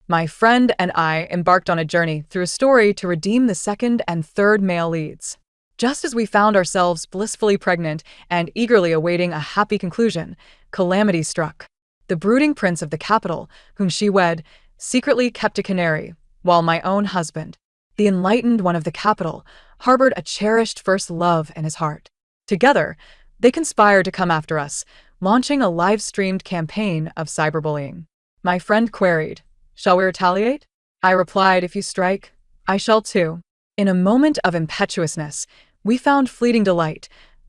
My friend and I embarked on a journey through a story to redeem the second and third male leads. Just as we found ourselves blissfully pregnant and eagerly awaiting a happy conclusion, calamity struck. The brooding prince of the capital, whom she wed, secretly kept a canary, while my own husband, the enlightened one of the capital, harbored a cherished first love in his heart. Together, they conspired to come after us, launching a live-streamed campaign of cyberbullying. My friend queried, "Shall we retaliate?" I replied, "If you strike, I shall too." In a moment of impetuousness, we found fleeting delight,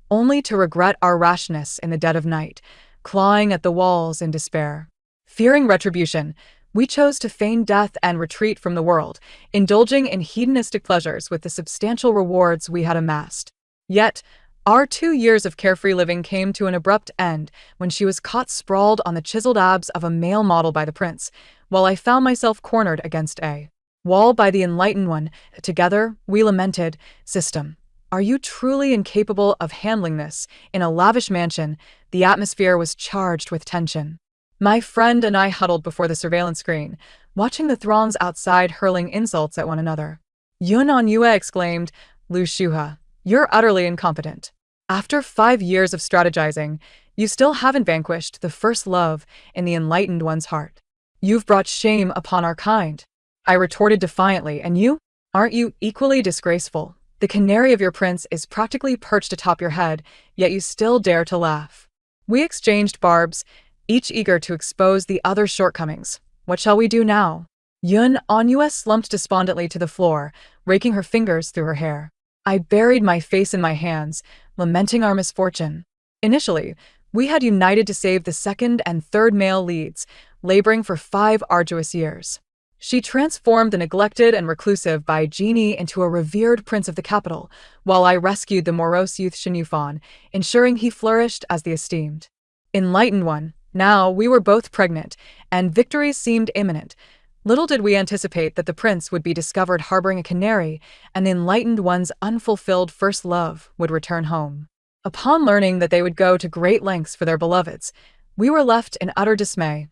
only to regret our rashness in the dead of night, clawing at the walls in despair. Fearing retribution, we chose to feign death and retreat from the world, indulging in hedonistic pleasures with the substantial rewards we had amassed. Yet, our 2 years of carefree living came to an abrupt end when she was caught sprawled on the chiseled abs of a male model by the prince, while I found myself cornered against a wall by the enlightened one. Together, we lamented, "System, are you truly incapable of handling this?" In a lavish mansion, the atmosphere was charged with tension. My friend and I huddled before the surveillance screen, watching the throngs outside hurling insults at one another. Yun On Yue exclaimed, "Lu Shuha, you're utterly incompetent. After 5 years of strategizing, you still haven't vanquished the first love in the enlightened one's heart. You've brought shame upon our kind." I retorted defiantly, "And you? Aren't you equally disgraceful? The canary of your prince is practically perched atop your head, yet you still dare to laugh." We exchanged barbs, each eager to expose the other's shortcomings. "What shall we do now?" Yun On slumped despondently to the floor, raking her fingers through her hair. I buried my face in my hands, lamenting our misfortune. Initially, we had united to save the second and third male leads, laboring for 5 arduous years. She transformed the neglected and reclusive Bai Genie into a revered prince of the capital, while I rescued the morose youth Shin Yufan, ensuring he flourished as the esteemed enlightened one. Now we were both pregnant, and victory seemed imminent. Little did we anticipate that the prince would be discovered harboring a canary, and the enlightened one's unfulfilled first love would return home. Upon learning that they would go to great lengths for their beloveds, we were left in utter dismay.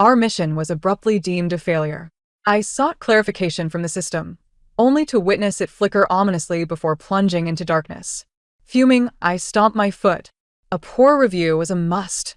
Our mission was abruptly deemed a failure. I sought clarification from the system, only to witness it flicker ominously before plunging into darkness. Fuming, I stomped my foot. A poor review was a must.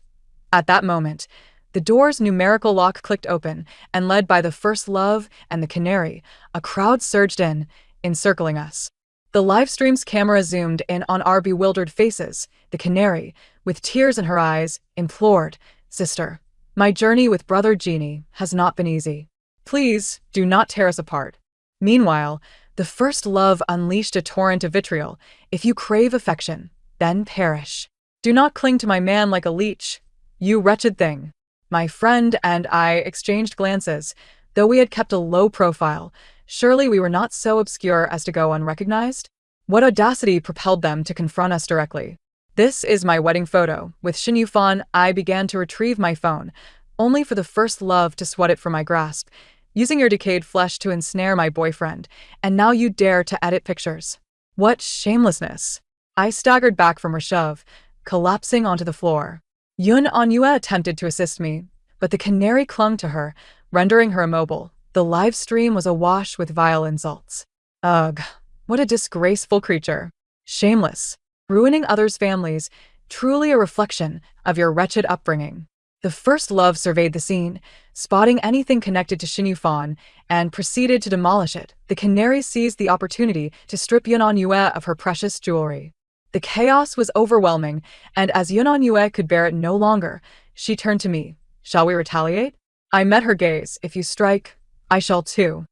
At that moment, the door's numerical lock clicked open, and led by the first love and the canary, a crowd surged in, encircling us. The livestream's camera zoomed in on our bewildered faces. The canary, with tears in her eyes, implored, "Sister, my journey with Brother Genie has not been easy. Please, do not tear us apart." Meanwhile, the first love unleashed a torrent of vitriol. "If you crave affection, then perish. Do not cling to my man like a leech, you wretched thing." My friend and I exchanged glances. Though we had kept a low profile, surely we were not so obscure as to go unrecognized? What audacity propelled them to confront us directly? "This is my wedding photo." With Shin Yufan, I began to retrieve my phone, only for the first love to swat it from my grasp. "Using your decayed flesh to ensnare my boyfriend, and now you dare to edit pictures. What shamelessness!" I staggered back from her shove, collapsing onto the floor. Yun On attempted to assist me, but the canary clung to her, rendering her immobile. The live stream was awash with vile insults. Ugh, what a disgraceful creature. Shameless, ruining others' families, truly a reflection of your wretched upbringing. The first love surveyed the scene, spotting anything connected to Shin Yufan, and proceeded to demolish it. The canary seized the opportunity to strip Yun On of her precious jewelry. The chaos was overwhelming, and as Yun On could bear it no longer, she turned to me. "Shall we retaliate?" I met her gaze. "If you strike, I shall too."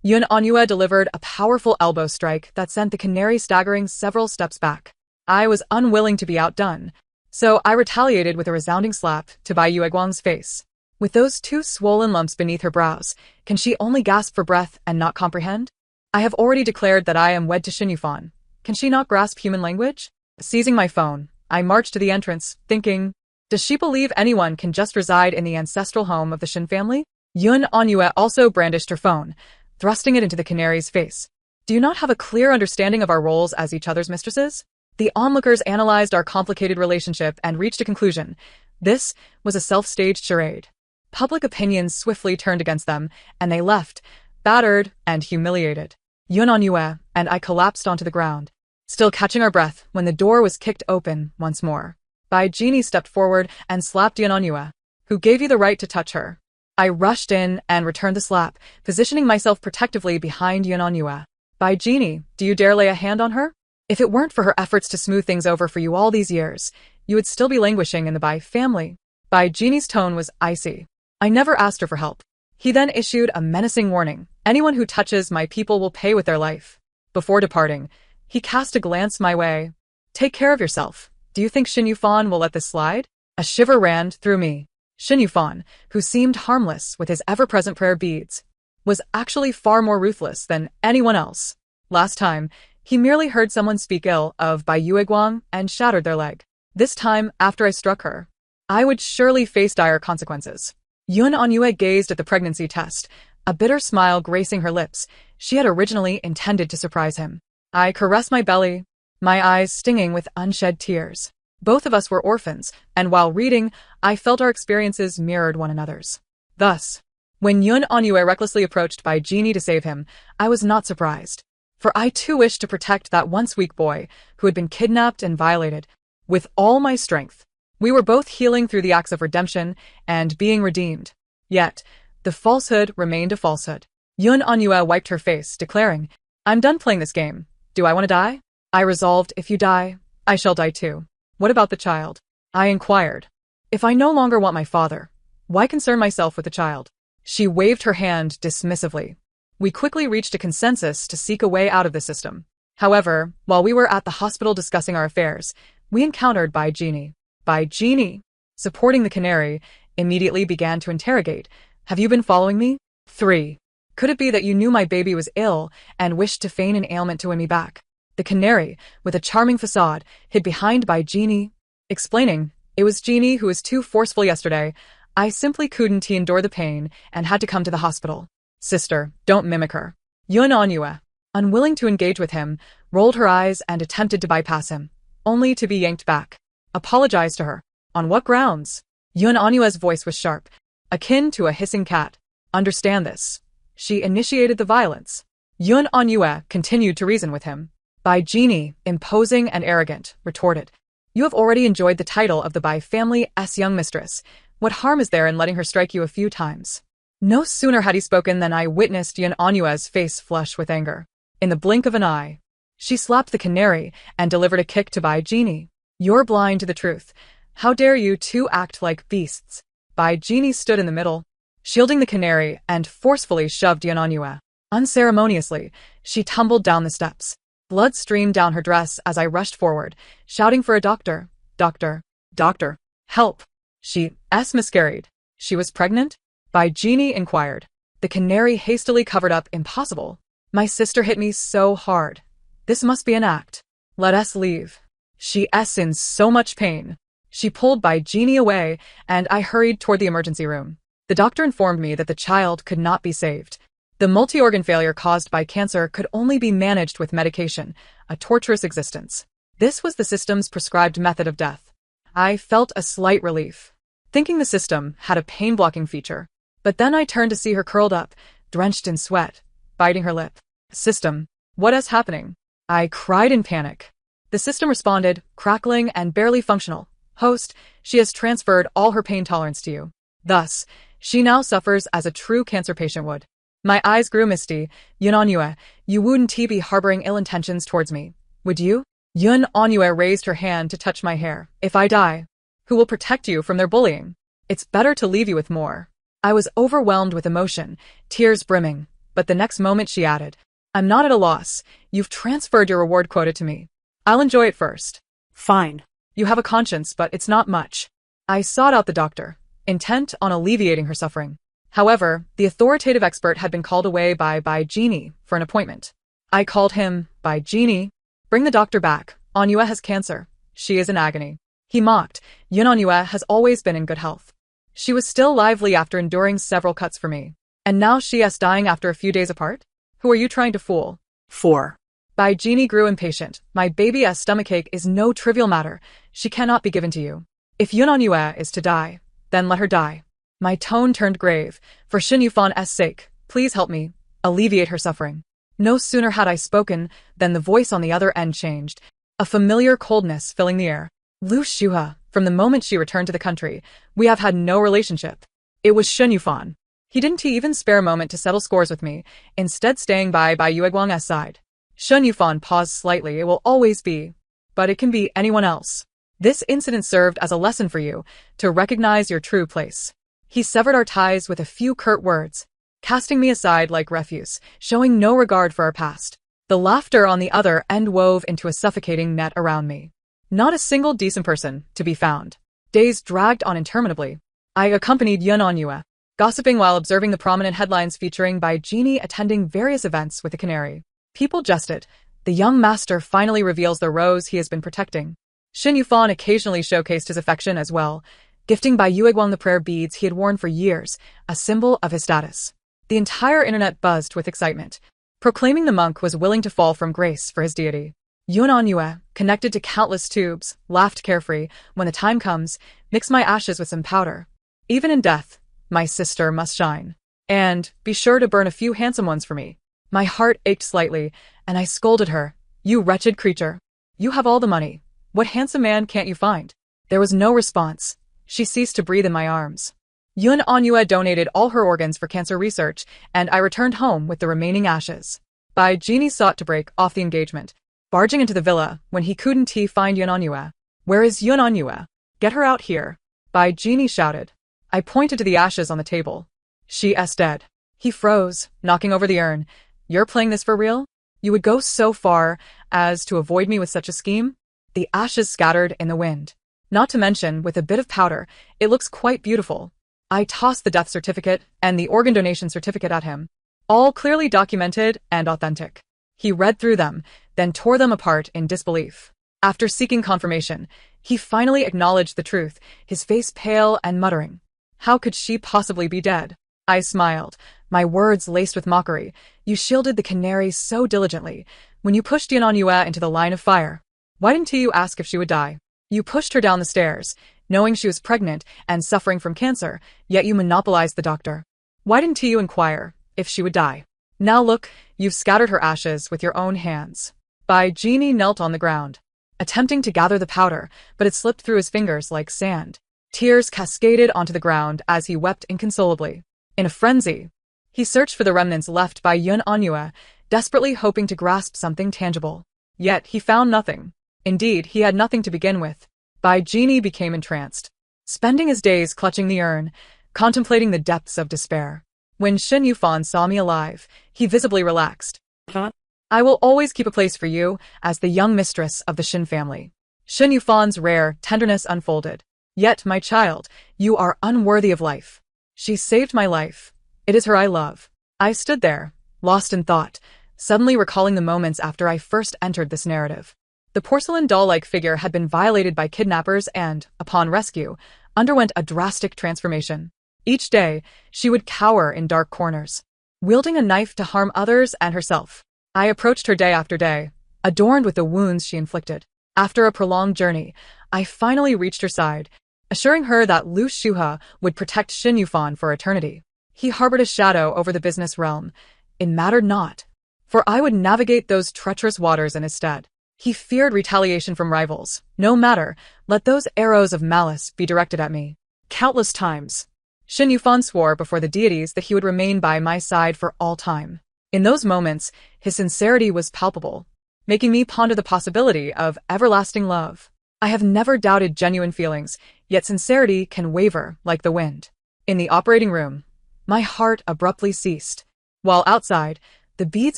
Yun On delivered a powerful elbow strike that sent the canary staggering several steps back. I was unwilling to be outdone, so I retaliated with a resounding slap to Bai Yueguang's face. With those 2 swollen lumps beneath her brows, can she only gasp for breath and not comprehend? I have already declared that I am wed to Shin Yufan. Can she not grasp human language? Seizing my phone, I marched to the entrance, thinking, does she believe anyone can just reside in the ancestral home of the Shin family? Yun On also brandished her phone, thrusting it into the canary's face. "Do you not have a clear understanding of our roles as each other's mistresses?" The onlookers analyzed our complicated relationship and reached a conclusion. This was a self-staged charade. Public opinion swiftly turned against them, and they left, battered and humiliated. Yun On Yue and I collapsed onto the ground, still catching our breath when the door was kicked open once more. Bai Jini stepped forward and slapped Yun On Yue. Who gave you the right to touch her? I rushed in and returned the slap, positioning myself protectively behind Yun On Yue. Bai Jini, do you dare lay a hand on her? If it weren't for her efforts to smooth things over for you all these years, you would still be languishing in the Bai family. Bai Jini's tone was icy. I never asked her for help. He then issued a menacing warning. Anyone who touches my people will pay with their life. Before departing, he cast a glance my way. Take care of yourself. Do you think Xin Yufan will let this slide? A shiver ran through me. Xin Yufan, who seemed harmless with his ever-present prayer beads, was actually far more ruthless than anyone else. Last time, he merely heard someone speak ill of Bai Yueguang and shattered their leg. This time, after I struck her, I would surely face dire consequences. Yun On Yue gazed at the pregnancy test, a bitter smile gracing her lips. She had originally intended to surprise him. I caressed my belly, my eyes stinging with unshed tears. Both of us were orphans, and while reading, I felt our experiences mirrored one another's. Thus, when Yun On Yue recklessly approached Bai Jini to save him, I was not surprised. For I too wished to protect that once weak boy who had been kidnapped and violated. With all my strength, we were both healing through the acts of redemption and being redeemed. Yet, the falsehood remained a falsehood. Yun On Yue wiped her face, declaring, I'm done playing this game. Do I want to die? I resolved, if you die, I shall die too. What about the child? I inquired. If I no longer want my father, why concern myself with the child? She waved her hand dismissively. We quickly reached a consensus to seek a way out of the system. However, while we were at the hospital discussing our affairs, we encountered Bai Jini. Bai Jini, supporting the canary, immediately began to interrogate. Have you been following me? 3. Could it be that you knew my baby was ill and wished to feign an ailment to win me back? The canary, with a charming facade, hid behind Bai Jini, explaining, it was Jini who was too forceful yesterday. I simply couldn't endure the pain and had to come to the hospital. Sister, don't mimic her. Yun On Yue, unwilling to engage with him, rolled her eyes and attempted to bypass him, only to be yanked back. Apologize to her. On what grounds? Yun On Yue's voice was sharp, akin to a hissing cat. Understand this. She initiated the violence. Yun On Yue continued to reason with him. Bai Jini, imposing and arrogant, retorted. You have already enjoyed the title of the Bai family's young mistress. What harm is there in letting her strike you a few times? No sooner had he spoken than I witnessed Yun On Yue's face flush with anger. In the blink of an eye, she slapped the canary and delivered a kick to Bai Jini. You're blind to the truth. How dare you two act like beasts? Bai Jini stood in the middle, shielding the canary and forcefully shoved Yun On Yue. Unceremoniously, she tumbled down the steps. Blood streamed down her dress as I rushed forward, shouting for a doctor. Doctor. Doctor. Help. She miscarried. She was pregnant? Bai Jini inquired. The canary hastily covered up impossible. My sister hit me so hard. This must be an act. Let us leave. She is in so much pain. She pulled Bai Jini away, and I hurried toward the emergency room. The doctor informed me that the child could not be saved. The multi-organ failure caused by cancer could only be managed with medication, a torturous existence. This was the system's prescribed method of death. I felt a slight relief, thinking the system had a pain-blocking feature. But then I turned to see her curled up, drenched in sweat, biting her lip. System, what is happening? I cried in panic. The system responded, crackling and barely functional. Host, she has transferred all her pain tolerance to you. Thus, she now suffers as a true cancer patient would. My eyes grew misty. Yun On Yue, you wouldn't be harboring ill intentions towards me, would you? Yun On Yue raised her hand to touch my hair. If I die, who will protect you from their bullying? It's better to leave you with more. I was overwhelmed with emotion, tears brimming, but the next moment she added, I'm not at a loss. You've transferred your reward quota to me. I'll enjoy it first. Fine. You have a conscience, but it's not much. I sought out the doctor, intent on alleviating her suffering. However, the authoritative expert had been called away by Bai Jini for an appointment. I called him. Bai Jini, bring the doctor back. On Yue has cancer. She is in agony. He mocked. Yun On Yue has always been in good health. She was still lively after enduring several cuts for me. And now she is dying after a few days apart? Who are you trying to fool? 4. Bai Jini grew impatient. My baby's stomachache is no trivial matter. She cannot be given to you. If Yun On Yue is to die, then let her die. My tone turned grave. For Shin Yufan's sake, please help me. Alleviate her suffering. No sooner had I spoken than the voice on the other end changed, a familiar coldness filling the air. Lu Shuha, from the moment she returned to the country, we have had no relationship. It was Shin Yufan. He didn't even spare a moment to settle scores with me, instead staying by Yueguang's side. Shin Yufan paused slightly. It will always be. But it can be anyone else. This incident served as a lesson for you, to recognize your true place. He severed our ties with a few curt words, casting me aside like refuse, showing no regard for our past. The laughter on the other end wove into a suffocating net around me. Not a single decent person to be found. Days dragged on interminably. I accompanied Yun Anyue, gossiping while observing the prominent headlines featuring Bai Genie attending various events with the canary. People jested. The young master finally reveals the rose he has been protecting. Shin Yufan occasionally showcased his affection as well, gifting Bai Yueguang the prayer beads he had worn for years, a symbol of his status. The entire internet buzzed with excitement, proclaiming the monk was willing to fall from grace for his deity. Yun Anyue, connected to countless tubes, laughed carefree. When the time comes, mix my ashes with some powder. Even in death, my sister must shine. And be sure to burn a few handsome ones for me. My heart ached slightly, and I scolded her. You wretched creature. You have all the money. What handsome man can't you find? There was no response. She ceased to breathe in my arms. Yun Anyue donated all her organs for cancer research, and I returned home with the remaining ashes. Bai Genie sought to break off the engagement, barging into the villa when he couldn't find Yun Anyue. Where is Yun Anyue? Get her out here. Bai Genie shouted. I pointed to the ashes on the table. She's dead. He froze, knocking over the urn. You're playing this for real? You would go so far as to avoid me with such a scheme? The ashes scattered in the wind. Not to mention, with a bit of powder, it looks quite beautiful. I tossed the death certificate and the organ donation certificate at him, all clearly documented and authentic. He read through them, then tore them apart in disbelief. After seeking confirmation, he finally acknowledged the truth, his face pale and muttering. How could she possibly be dead? I smiled, my words laced with mockery. You shielded the canary so diligently. When you pushed Yun Anyue into the line of fire, why didn't you ask if she would die? You pushed her down the stairs, knowing she was pregnant and suffering from cancer, yet you monopolized the doctor. Why didn't you inquire if she would die? Now look, you've scattered her ashes with your own hands. Bai Genie knelt on the ground, attempting to gather the powder, but it slipped through his fingers like sand. Tears cascaded onto the ground as he wept inconsolably. In a frenzy, he searched for the remnants left by Yun Anyue, desperately hoping to grasp something tangible. Yet he found nothing. Indeed, he had nothing to begin with. Bai Genie became entranced, spending his days clutching the urn, contemplating the depths of despair. When Shin Yufan saw me alive, he visibly relaxed. I will always keep a place for you as the young mistress of the Shin family. Shin Yufan's rare tenderness unfolded. Yet, my child, you are unworthy of life. She saved my life. It is her I love. I stood there, lost in thought, suddenly recalling the moments after I first entered this narrative. The porcelain doll-like figure had been violated by kidnappers and, upon rescue, underwent a drastic transformation. Each day, she would cower in dark corners, wielding a knife to harm others and herself. I approached her day after day, adorned with the wounds she inflicted. After a prolonged journey, I finally reached her side, assuring her that Lu Shuha would protect Shin Yufan for eternity. He harbored a shadow over the business realm. It mattered not, for I would navigate those treacherous waters in his stead. He feared retaliation from rivals. No matter, let those arrows of malice be directed at me. Countless times, Shin Yufan swore before the deities that he would remain by my side for all time. In those moments, his sincerity was palpable, making me ponder the possibility of everlasting love. I have never doubted genuine feelings, yet sincerity can waver like the wind. In the operating room, my heart abruptly ceased, while outside, the beads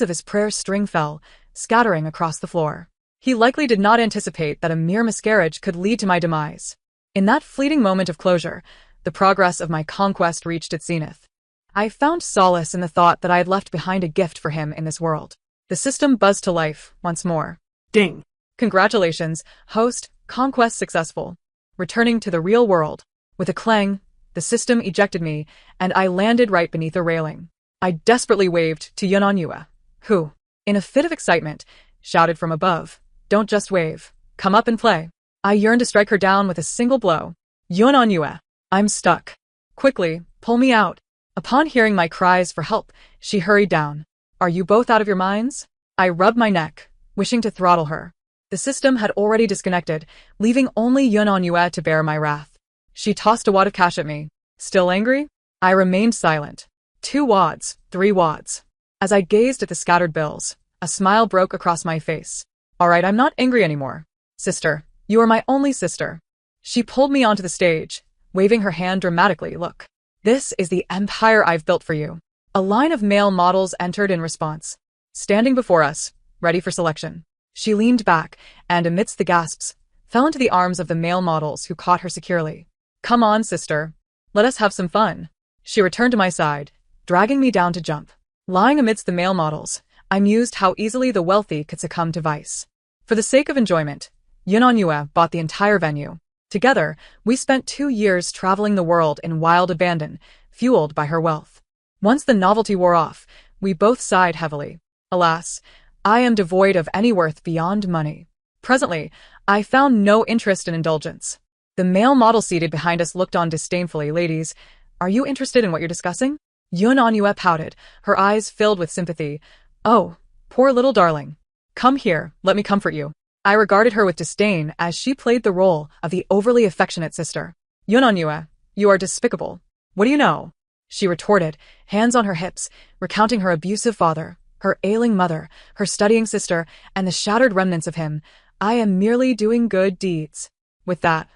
of his prayer string fell, scattering across the floor. He likely did not anticipate that a mere miscarriage could lead to my demise. In that fleeting moment of closure, the progress of my conquest reached its zenith. I found solace in the thought that I had left behind a gift for him in this world. The system buzzed to life once more. Ding! Congratulations, host, conquest successful. Returning to the real world. With a clang, the system ejected me, and I landed right beneath a railing. I desperately waved to Yun Anyue, who, in a fit of excitement, shouted from above, "Don't just wave. Come up and play." I yearned to strike her down with a single blow. Yun Anyue, I'm stuck. Quickly, pull me out. Upon hearing my cries for help, she hurried down. Are you both out of your minds? I rubbed my neck, wishing to throttle her. The system had already disconnected, leaving only Yunanyue to bear my wrath. She tossed a wad of cash at me. Still angry? I remained silent. 2 wads, 3 wads. As I gazed at the scattered bills, a smile broke across my face. All right, I'm not angry anymore. Sister, you are my only sister. She pulled me onto the stage, waving her hand dramatically. Look, this is the empire I've built for you. A line of male models entered in response, standing before us, ready for selection. She leaned back, and amidst the gasps, fell into the arms of the male models who caught her securely. Come on, sister. Let us have some fun. She returned to my side, dragging me down to jump. Lying amidst the male models, I mused how easily the wealthy could succumb to vice. For the sake of enjoyment, Yunanyue bought the entire venue. Together, we spent 2 years traveling the world in wild abandon, fueled by her wealth. Once the novelty wore off, we both sighed heavily. Alas, I am devoid of any worth beyond money. Presently, I found no interest in indulgence. The male model seated behind us looked on disdainfully. Ladies, are you interested in what you're discussing? Yunanyue pouted, her eyes filled with sympathy. Oh, poor little darling. Come here, let me comfort you. I regarded her with disdain as she played the role of the overly affectionate sister. Yunanyue, you are despicable. What do you know? She retorted, hands on her hips, recounting her abusive father, her ailing mother, her studying sister, and the shattered remnants of him. I am merely doing good deeds. With that,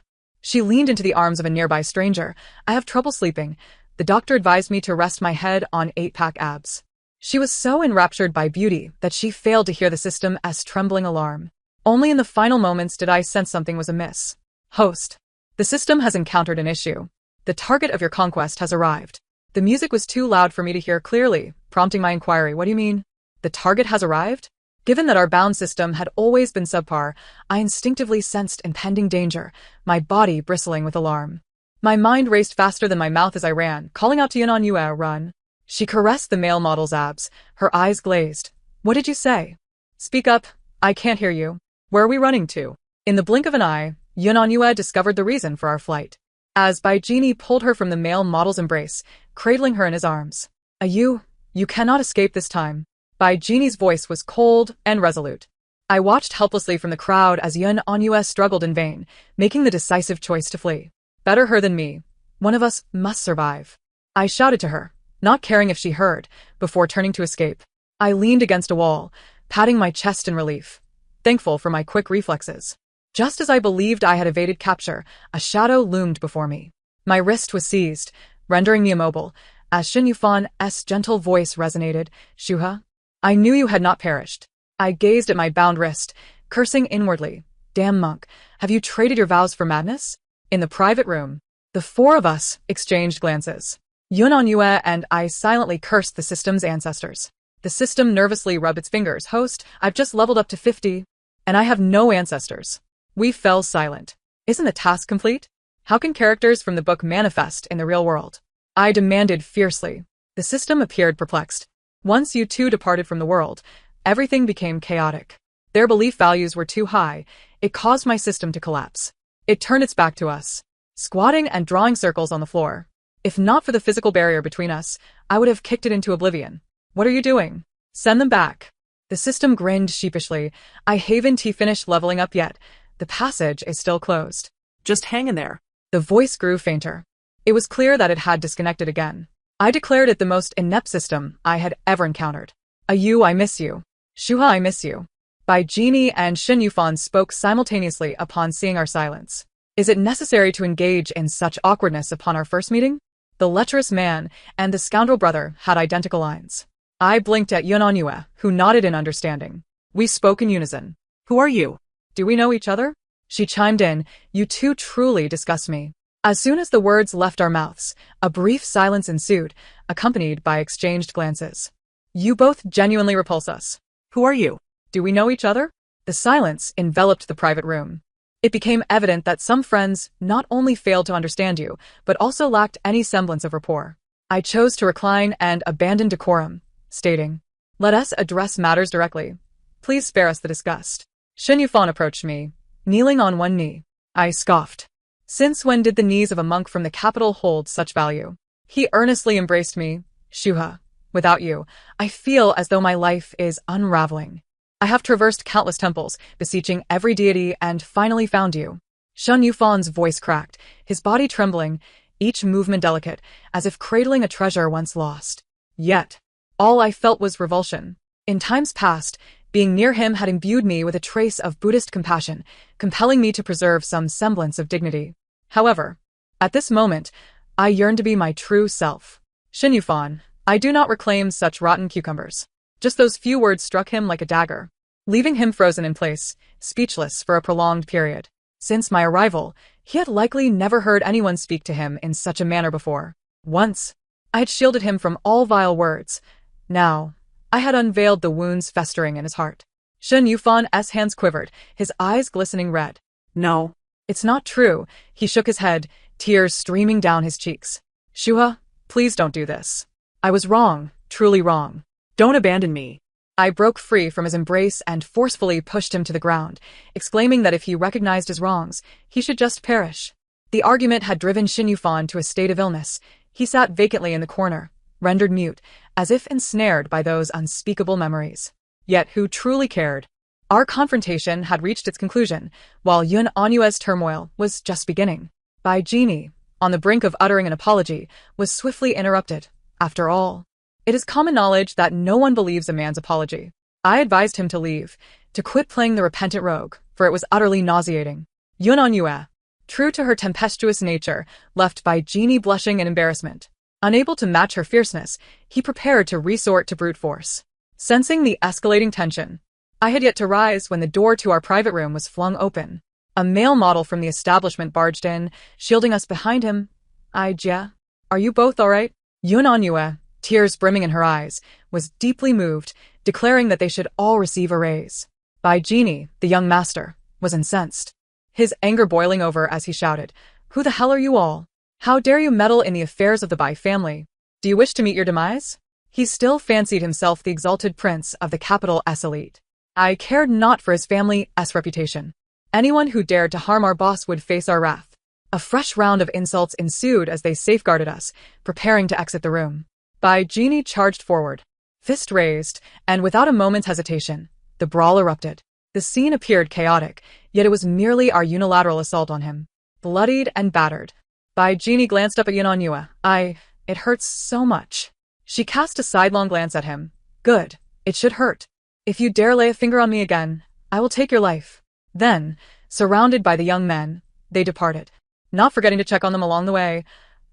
she leaned into the arms of a nearby stranger. I have trouble sleeping. The doctor advised me to rest my head on 8-pack abs. She was so enraptured by beauty that she failed to hear the system's trembling alarm. Only in the final moments did I sense something was amiss. Host. The system has encountered an issue. The target of your conquest has arrived. The music was too loud for me to hear clearly, prompting my inquiry. What do you mean? The target has arrived? Given that our bound system had always been subpar, I instinctively sensed impending danger, my body bristling with alarm. My mind raced faster than my mouth as I ran, calling out to Yunanyue, run. She caressed the male model's abs, her eyes glazed. What did you say? Speak up, I can't hear you. Where are we running to? In the blink of an eye, Yunanyue discovered the reason for our flight. As Baijini pulled her from the male model's embrace, cradling her in his arms. You cannot escape this time. Baijini's voice was cold and resolute. I watched helplessly from the crowd as Yunanyue struggled in vain, making the decisive choice to flee. Better her than me. One of us must survive. I shouted to her, not caring if she heard, before turning to escape. I leaned against a wall, patting my chest in relief, thankful for my quick reflexes. Just as I believed I had evaded capture, a shadow loomed before me. My wrist was seized, rendering me immobile, as Shin Yufan's gentle voice resonated. Shuha? I knew you had not perished. I gazed at my bound wrist, cursing inwardly. Damn monk, have you traded your vows for madness? In the private room, the 4 of us exchanged glances. Yunanyue and I silently cursed the system's ancestors. The system nervously rubbed its fingers. Host, I've just leveled up to 50, and I have no ancestors. We fell silent. Isn't the task complete? How can characters from the book manifest in the real world? I demanded fiercely. The system appeared perplexed. Once you 2 departed from the world, everything became chaotic. Their belief values were too high. It caused my system to collapse. It turned its back to us, squatting and drawing circles on the floor. If not for the physical barrier between us, I would have kicked it into oblivion. What are you doing? Send them back. The system grinned sheepishly. I haven't finished leveling up yet. The passage is still closed. Just hang in there. The voice grew fainter. It was clear that it had disconnected again. I declared it the most inept system I had ever encountered. I miss you. Shuha, I miss you. Baijini and Shin Yufan spoke simultaneously upon seeing our silence. Is it necessary to engage in such awkwardness upon our first meeting? The lecherous man and the scoundrel brother had identical lines. I blinked at Yunanyue, who nodded in understanding. We spoke in unison. Who are you? Do we know each other? She chimed in. You 2 truly disgust me. As soon as the words left our mouths, a brief silence ensued, accompanied by exchanged glances. You both genuinely repulse us. Who are you? Do we know each other? The silence enveloped the private room. It became evident that some friends not only failed to understand you, but also lacked any semblance of rapport. I chose to recline and abandon decorum, stating, let us address matters directly. Please spare us the disgust. Shin Yufan approached me, kneeling on one knee. I scoffed. Since when did the knees of a monk from the capital hold such value? He earnestly embraced me. Shuha, without you, I feel as though my life is unraveling. I have traversed countless temples, beseeching every deity, and finally found you. Shun Yufan's voice cracked, his body trembling, each movement delicate, as if cradling a treasure once lost. Yet, all I felt was revulsion. In times past, being near him had imbued me with a trace of Buddhist compassion, compelling me to preserve some semblance of dignity. However, at this moment, I yearned to be my true self. Shin Yufan, I do not reclaim such rotten cucumbers. Just those few words struck him like a dagger, leaving him frozen in place, speechless for a prolonged period. Since my arrival, he had likely never heard anyone speak to him in such a manner before. Once, I had shielded him from all vile words. Now, I had unveiled the wounds festering in his heart. Shen Yufan's hands quivered, his eyes glistening red. No. It's not true. He shook his head, tears streaming down his cheeks. Shuha, please don't do this. I was wrong, truly wrong. Don't abandon me. I broke free from his embrace and forcefully pushed him to the ground, exclaiming that if he recognized his wrongs, he should just perish. The argument had driven Shin Yufan to a state of illness. He sat vacantly in the corner, rendered mute, as if ensnared by those unspeakable memories. Yet who truly cared? Our confrontation had reached its conclusion, while Yun Anyue's turmoil was just beginning. Bai Genie, on the brink of uttering an apology, was swiftly interrupted. After all, it is common knowledge that no one believes a man's apology. I advised him to leave, to quit playing the repentant rogue, for it was utterly nauseating. Yun Anyue, true to her tempestuous nature, left Bai Genie blushing in embarrassment. Unable to match her fierceness, he prepared to resort to brute force. Sensing the escalating tension, I had yet to rise when the door to our private room was flung open. A male model from the establishment barged in, shielding us behind him. Jia, are you both all right? Yun Anyue, tears brimming in her eyes, was deeply moved, declaring that they should all receive a raise. Bai Genie, the young master, was incensed, his anger boiling over as he shouted, "Who the hell are you all? How dare you meddle in the affairs of the Bai family? Do you wish to meet your demise?" He still fancied himself the exalted prince of the capital S elite. I cared not for his family's reputation. Anyone who dared to harm our boss would face our wrath. A fresh round of insults ensued as they safeguarded us, preparing to exit the room. Bai Genie charged forward, fist raised, and without a moment's hesitation, the brawl erupted. The scene appeared chaotic, yet it was merely our unilateral assault on him. Bloodied and battered, Bai Genie glanced up at Yun Anyue. It hurts so much. She cast a sidelong glance at him. Good, it should hurt. If you dare lay a finger on me again, I will take your life. Then, surrounded by the young men, they departed, not forgetting to check on them along the way.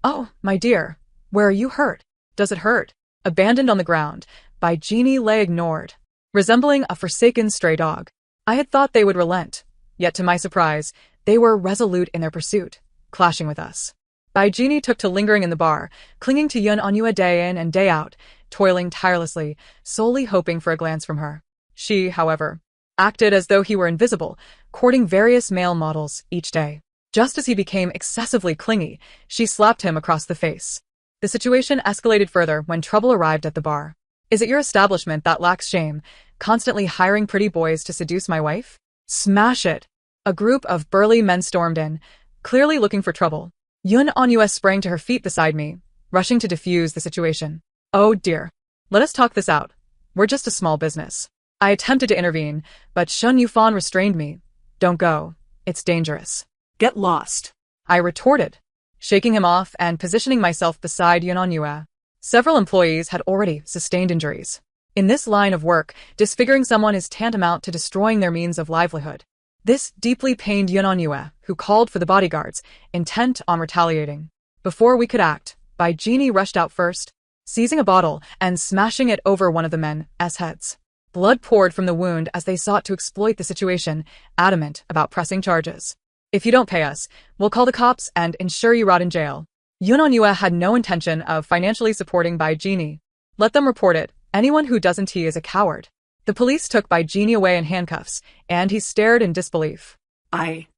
Oh, my dear, where are you hurt? Does it hurt? Abandoned on the ground, Bai Genie lay ignored, resembling a forsaken stray dog. I had thought they would relent, yet to my surprise, they were resolute in their pursuit, clashing with us. Bai Genie took to lingering in the bar, clinging to Yun Anyue day in and day out, toiling tirelessly, solely hoping for a glance from her. She, however, acted as though he were invisible, courting various male models each day. Just as he became excessively clingy, she slapped him across the face. The situation escalated further when trouble arrived at the bar. Is it your establishment that lacks shame, constantly hiring pretty boys to seduce my wife? Smash it! A group of burly men stormed in, clearly looking for trouble. Yun Anyue sprang to her feet beside me, rushing to defuse the situation. Oh dear. Let us talk this out. We're just a small business. I attempted to intervene, but Shun Yufan restrained me. Don't go. It's dangerous. Get lost. I retorted, shaking him off and positioning myself beside Yun Anyue. Several employees had already sustained injuries. In this line of work, disfiguring someone is tantamount to destroying their means of livelihood. This deeply pained Yun Anyue, who called for the bodyguards, intent on retaliating. Before we could act, Bai Genie rushed out first, seizing a bottle and smashing it over one of the men's heads. Blood poured from the wound as they sought to exploit the situation, adamant about pressing charges. If you don't pay us, we'll call the cops and ensure you rot in jail. Yun Anyue had no intention of financially supporting Bai Genie. Let them report it. Anyone who doesn't, he is a coward. The police took Bai Genie away in handcuffs, and he stared in disbelief. I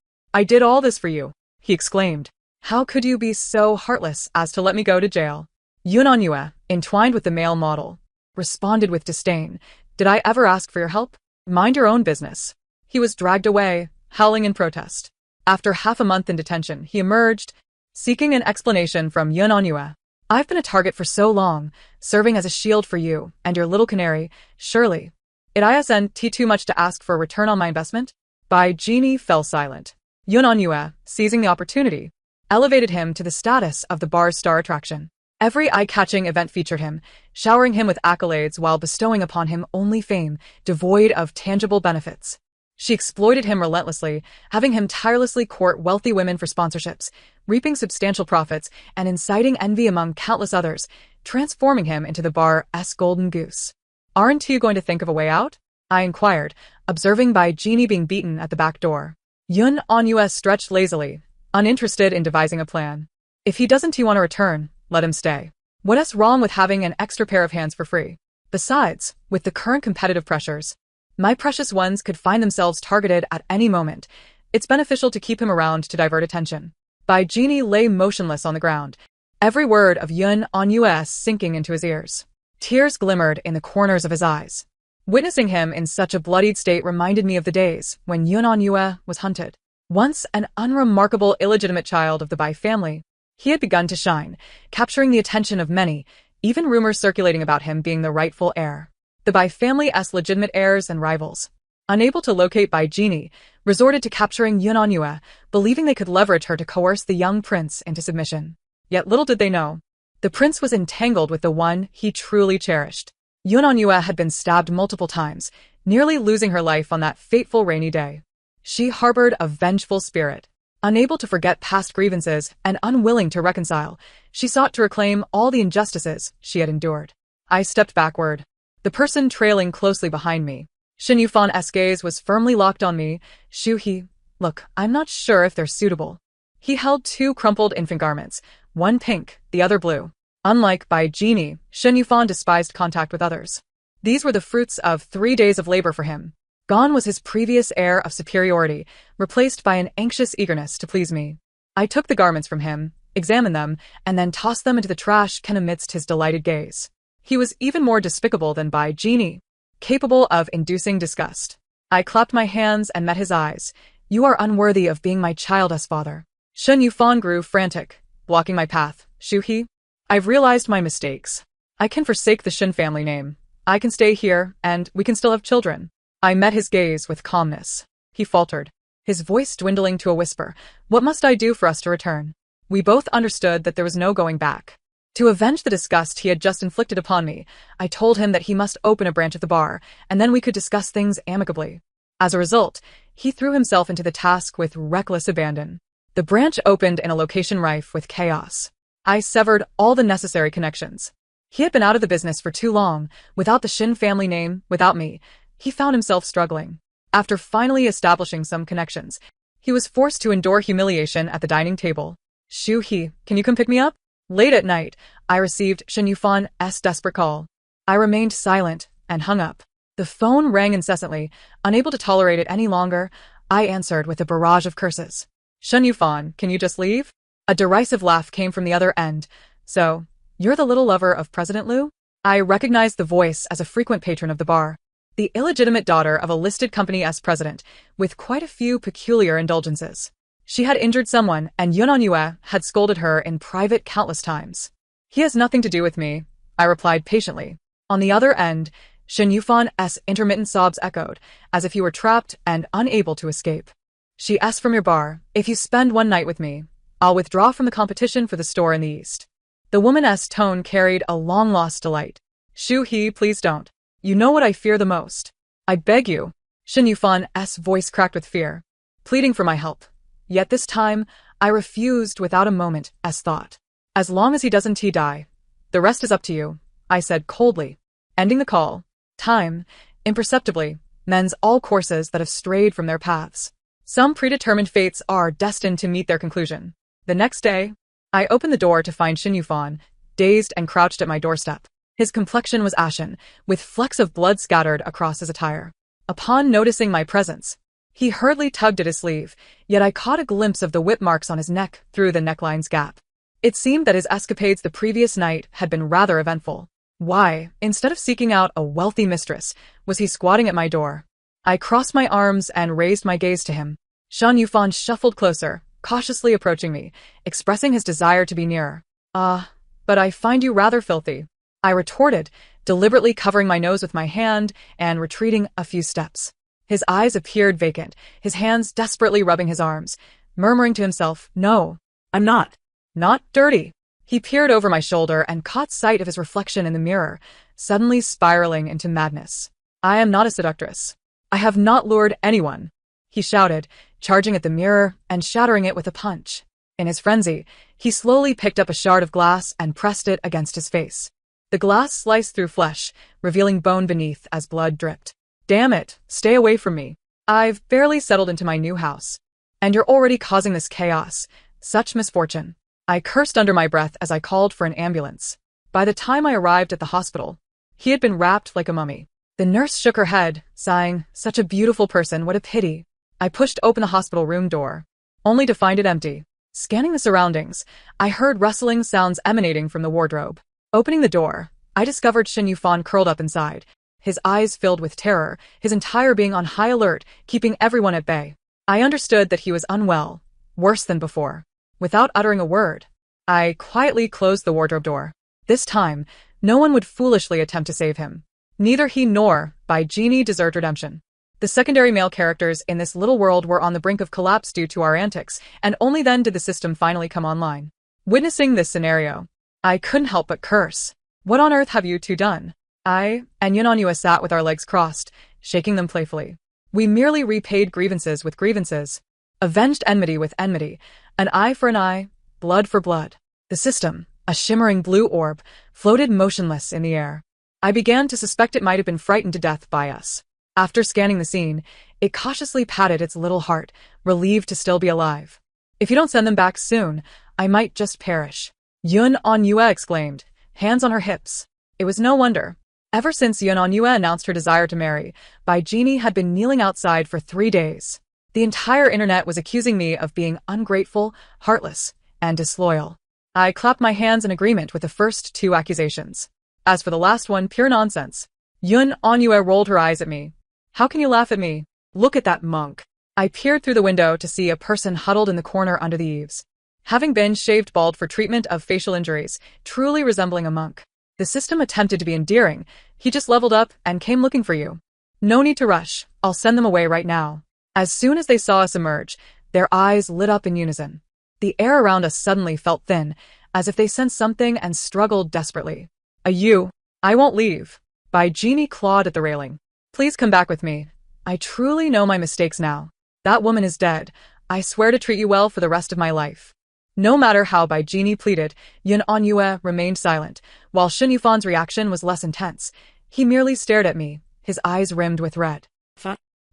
did all this for you, he exclaimed. How could you be so heartless as to let me go to jail? Yun Anyue, entwined with the male model, responded with disdain. Did I ever ask for your help? Mind your own business. He was dragged away, howling in protest. After half a month in detention, he emerged, seeking an explanation from Yun Anyue. I've been a target for so long, serving as a shield for you and your little canary, Shirley. It isn't too much to ask for a return on my investment? Bai Genie fell silent. Yun Anyue, seizing the opportunity, elevated him to the status of the bar's star attraction. Every eye-catching event featured him, showering him with accolades while bestowing upon him only fame, devoid of tangible benefits. She exploited him relentlessly, having him tirelessly court wealthy women for sponsorships, reaping substantial profits and inciting envy among countless others, transforming him into the bar's golden goose. Aren't you going to think of a way out? I inquired, observing Bai Genie being beaten at the back door. Yun Anyue stretched lazily, uninterested in devising a plan. If he doesn't want to return, let him stay. What's wrong with having an extra pair of hands for free? Besides, with the current competitive pressures, my precious ones could find themselves targeted at any moment. It's beneficial to keep him around to divert attention. Bai Genie lay motionless on the ground, every word of Yun Anyue sinking into his ears. Tears glimmered in the corners of his eyes. Witnessing him in such a bloodied state reminded me of the days when Yun Anyue was hunted. Once an unremarkable illegitimate child of the Bai family, he had begun to shine, capturing the attention of many, even rumors circulating about him being the rightful heir. The Bai family's legitimate heirs and rivals, unable to locate Bai Genie, resorted to capturing Yun Anyue, believing they could leverage her to coerce the young prince into submission. Yet little did they know, the prince was entangled with the one he truly cherished. Yun Anyue had been stabbed multiple times, nearly losing her life on that fateful rainy day. She harbored a vengeful spirit. Unable to forget past grievances and unwilling to reconcile, she sought to reclaim all the injustices she had endured. I stepped backward, the person trailing closely behind me. Shen Yufan's gaze was firmly locked on me. Shu-he, look, I'm not sure if they're suitable. He held two crumpled infant garments, one pink, the other blue. Unlike Bai Genie, Shen Yufan despised contact with others. These were the fruits of 3 days of labor for him. Gone was his previous air of superiority, replaced by an anxious eagerness to please me. I took the garments from him, examined them, and then tossed them into the trash can amidst his delighted gaze. He was even more despicable than Bai Genie, capable of inducing disgust. I clapped my hands and met his eyes. You are unworthy of being my child's father. Shen Yufan grew frantic, blocking my path. Shu-he, I've realized my mistakes. I can forsake the Shen family name. I can stay here, and we can still have children. I met his gaze with calmness. He faltered, his voice dwindling to a whisper. What must I do for us to return? We both understood that there was no going back. To avenge the disgust he had just inflicted upon me, I told him that he must open a branch of the bar, and then we could discuss things amicably. As a result, he threw himself into the task with reckless abandon. The branch opened in a location rife with chaos. I severed all the necessary connections. He had been out of the business for too long, without the Shin family name, without me. He found himself struggling. After finally establishing some connections, he was forced to endure humiliation at the dining table. Shu-he, can you come pick me up? Late at night, I received Shen Yufan's desperate call. I remained silent and hung up. The phone rang incessantly. Unable to tolerate it any longer, I answered with a barrage of curses. Shen Yufan, can you just leave? A derisive laugh came from the other end. So, you're the little lover of President Liu? I recognized the voice as a frequent patron of the bar. The illegitimate daughter of a listed company's president, with quite a few peculiar indulgences. She had injured someone, and Yun Anyue had scolded her in private countless times. He has nothing to do with me, I replied patiently. On the other end, Shen Yufan's intermittent sobs echoed, as if he were trapped and unable to escape. She asked from your bar, if you spend one night with me, I'll withdraw from the competition for the store in the east. The woman's tone carried a long-lost delight. Shu-he, please don't. You know what I fear the most. I beg you. Shen Yufan's voice cracked with fear, pleading for my help. Yet this time, I refused without a moment's thought. As long as he doesn't die, the rest is up to you, I said coldly, ending the call. Time, imperceptibly, mends all courses that have strayed from their paths. Some predetermined fates are destined to meet their conclusion. The next day, I opened the door to find Shen Yufan, dazed and crouched at my doorstep. His complexion was ashen, with flecks of blood scattered across his attire. Upon noticing my presence, he hurriedly tugged at his sleeve, yet I caught a glimpse of the whip marks on his neck through the neckline's gap. It seemed that his escapades the previous night had been rather eventful. Why, instead of seeking out a wealthy mistress, was he squatting at my door? I crossed my arms and raised my gaze to him. Shan Yufan shuffled closer, cautiously approaching me, expressing his desire to be nearer. But I find you rather filthy, I retorted, deliberately covering my nose with my hand and retreating a few steps. His eyes appeared vacant, his hands desperately rubbing his arms, murmuring to himself, "No, I'm not. not dirty." He peered over my shoulder and caught sight of his reflection in the mirror, suddenly spiraling into madness. "I am not a seductress. I have not lured anyone," he shouted, charging at the mirror and shattering it with a punch. In his frenzy, he slowly picked up a shard of glass and pressed it against his face. The glass sliced through flesh, revealing bone beneath as blood dripped. "Damn it, stay away from me. I've barely settled into my new house. And you're already causing this chaos. Such misfortune." I cursed under my breath as I called for an ambulance. By the time I arrived at the hospital, he had been wrapped like a mummy. The nurse shook her head, sighing, "Such a beautiful person, what a pity." I pushed open the hospital room door, only to find it empty. Scanning the surroundings, I heard rustling sounds emanating from the wardrobe. Opening the door, I discovered Shan Yufan curled up inside, his eyes filled with terror, his entire being on high alert, keeping everyone at bay. I understood that he was unwell, worse than before. Without uttering a word, I quietly closed the wardrobe door. This time, no one would foolishly attempt to save him. Neither he nor, by genie, deserved redemption. The secondary male characters in this little world were on the brink of collapse due to our antics, and only then did the system finally come online. Witnessing this scenario, I couldn't help but curse. "What on earth have you two done?" I and Yunanyua sat with our legs crossed, shaking them playfully. "We merely repaid grievances with grievances, avenged enmity with enmity, an eye for an eye, blood for blood." The system, a shimmering blue orb, floated motionless in the air. I began to suspect it might have been frightened to death by us. After scanning the scene, it cautiously patted its little heart, relieved to still be alive. "If you don't send them back soon, I might just perish," Yunanyua exclaimed, hands on her hips. It was no wonder. Ever since Yunanyua announced her desire to marry, Bai Genie had been kneeling outside for 3 days. The entire internet was accusing me of being ungrateful, heartless, and disloyal. I clapped my hands in agreement with the first 2 accusations. As for the last one, pure nonsense. Yunanyua rolled her eyes at me. "How can you laugh at me? Look at that monk." I peered through the window to see a person huddled in the corner under the eaves. Having been shaved bald for treatment of facial injuries, truly resembling a monk. The system attempted to be endearing. "He just leveled up and came looking for you. No need to rush. I'll send them away right now." As soon as they saw us emerge, their eyes lit up in unison. The air around us suddenly felt thin, as if they sensed something and struggled desperately. I won't leave." Bai Genie clawed at the railing. "Please come back with me. I truly know my mistakes now. That woman is dead. I swear to treat you well for the rest of my life." No matter how Bai Genie pleaded, Yunanyua remained silent, while Shan Yufan's reaction was less intense. He merely stared at me, his eyes rimmed with red.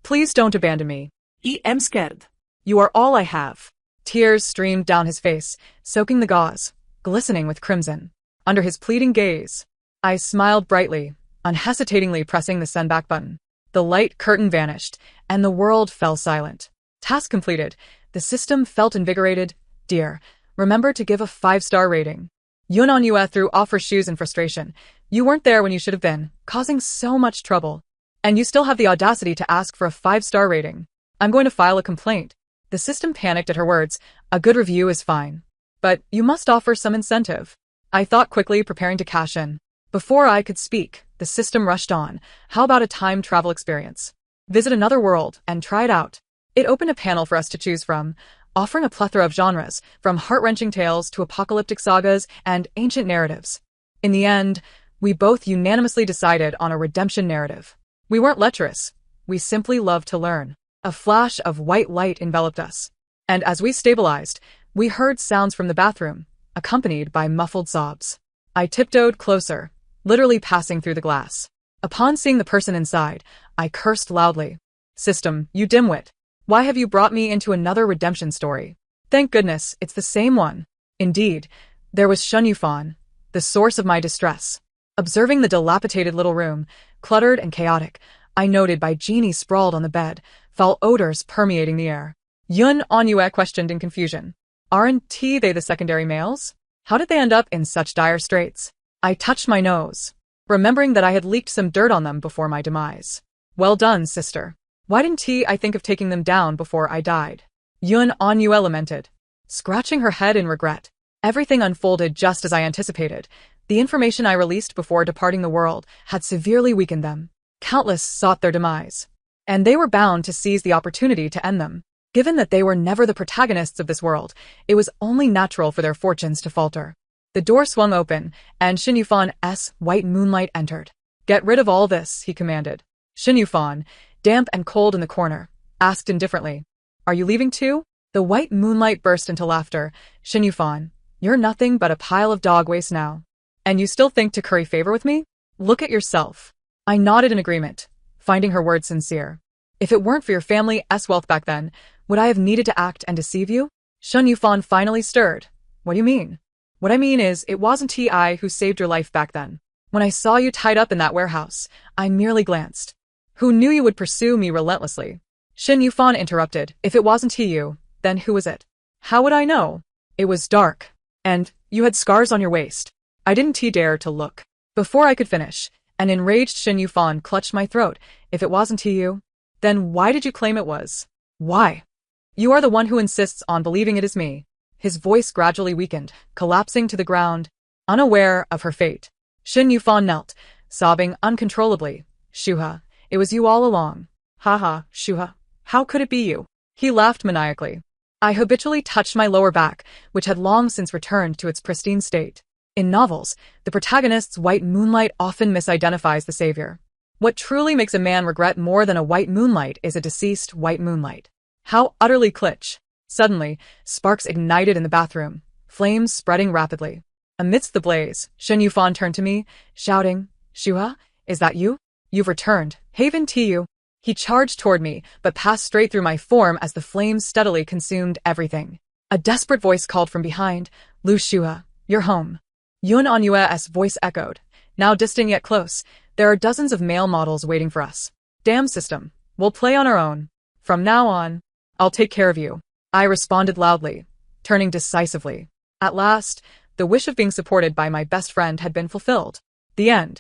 "Please don't abandon me. I'm scared. You are all I have." Tears streamed down his face, soaking the gauze, glistening with crimson. Under his pleading gaze, I smiled brightly, unhesitatingly pressing the send back button. The light curtain vanished, and the world fell silent. Task completed. The system felt invigorated. "Dear, remember to give a 5-star rating." Yunanyua threw off her shoes in frustration. "You weren't there when you should have been, causing so much trouble. And you still have the audacity to ask for a 5-star rating. I'm going to file a complaint." The system panicked at her words. "A good review is fine. But you must offer some incentive." I thought quickly, preparing to cash in. Before I could speak, the system rushed on. "How about a time travel experience? Visit another world and try it out." It opened a panel for us to choose from, offering a plethora of genres, from heart-wrenching tales to apocalyptic sagas and ancient narratives. In the end, we both unanimously decided on a redemption narrative. We weren't lecherous. We simply loved to learn. A flash of white light enveloped us. And as we stabilized, we heard sounds from the bathroom, accompanied by muffled sobs. I tiptoed closer, literally passing through the glass. Upon seeing the person inside, I cursed loudly. "System, you dimwit. Why have you brought me into another redemption story?" Thank goodness, it's the same one. Indeed, there was Shan Yufan, the source of my distress. Observing the dilapidated little room, cluttered and chaotic, I noted Bai Genie sprawled on the bed, foul odors permeating the air. Yunanyua questioned in confusion. "Aren't they the secondary males? How did they end up in such dire straits?" I touched my nose, remembering that I had leaked some dirt on them before my demise. "Well done, sister. Why didn't I think of taking them down before I died?" Yun Anyue lamented, scratching her head in regret. Everything unfolded just as I anticipated. The information I released before departing the world had severely weakened them. Countless sought their demise, and they were bound to seize the opportunity to end them. Given that they were never the protagonists of this world, it was only natural for their fortunes to falter. The door swung open, and Shin Yufan's white moonlight entered. "Get rid of all this," he commanded. Shin Yufan, damp and cold in the corner, asked indifferently, "Are you leaving too?" The white moonlight burst into laughter. "Shin Yufan, you're nothing but a pile of dog waste now. And you still think to curry favor with me? Look at yourself." I nodded in agreement, finding her words sincere. "If it weren't for your family's wealth back then, would I have needed to act and deceive you?" Shin Yufan finally stirred. "What do you mean?" "What I mean is, it wasn't I who saved your life back then. When I saw you tied up in that warehouse, I merely glanced. Who knew you would pursue me relentlessly?" Shin Yufan interrupted. "If it wasn't you, then who was it?" "How would I know? It was dark. And you had scars on your waist." I didn't dare to look. Before I could finish, an enraged Shin Yufan clutched my throat. "If it wasn't you, then why did you claim it was? Why? You are the one who insists on believing it is me." His voice gradually weakened, collapsing to the ground, unaware of her fate. Shin Yufan knelt, sobbing uncontrollably. "Shuha, it was you all along." "Haha, Shuha, how could it be you?" He laughed maniacally. I habitually touched my lower back, which had long since returned to its pristine state. In novels, the protagonist's white moonlight often misidentifies the savior. What truly makes a man regret more than a white moonlight is a deceased white moonlight. How utterly kitsch. Suddenly, sparks ignited in the bathroom, flames spreading rapidly. Amidst the blaze, Shin Yufan turned to me, shouting, "Shuha, is that you? You've returned. Haven to you." He charged toward me, but passed straight through my form as the flames steadily consumed everything. A desperate voice called from behind, "Lu Shuha, you're home." Yun Anyue's voice echoed, now distant yet close. "There are dozens of male models waiting for us. Damn system. We'll play on our own. From now on, I'll take care of you." I responded loudly, turning decisively. At last, the wish of being supported by my best friend had been fulfilled. The end.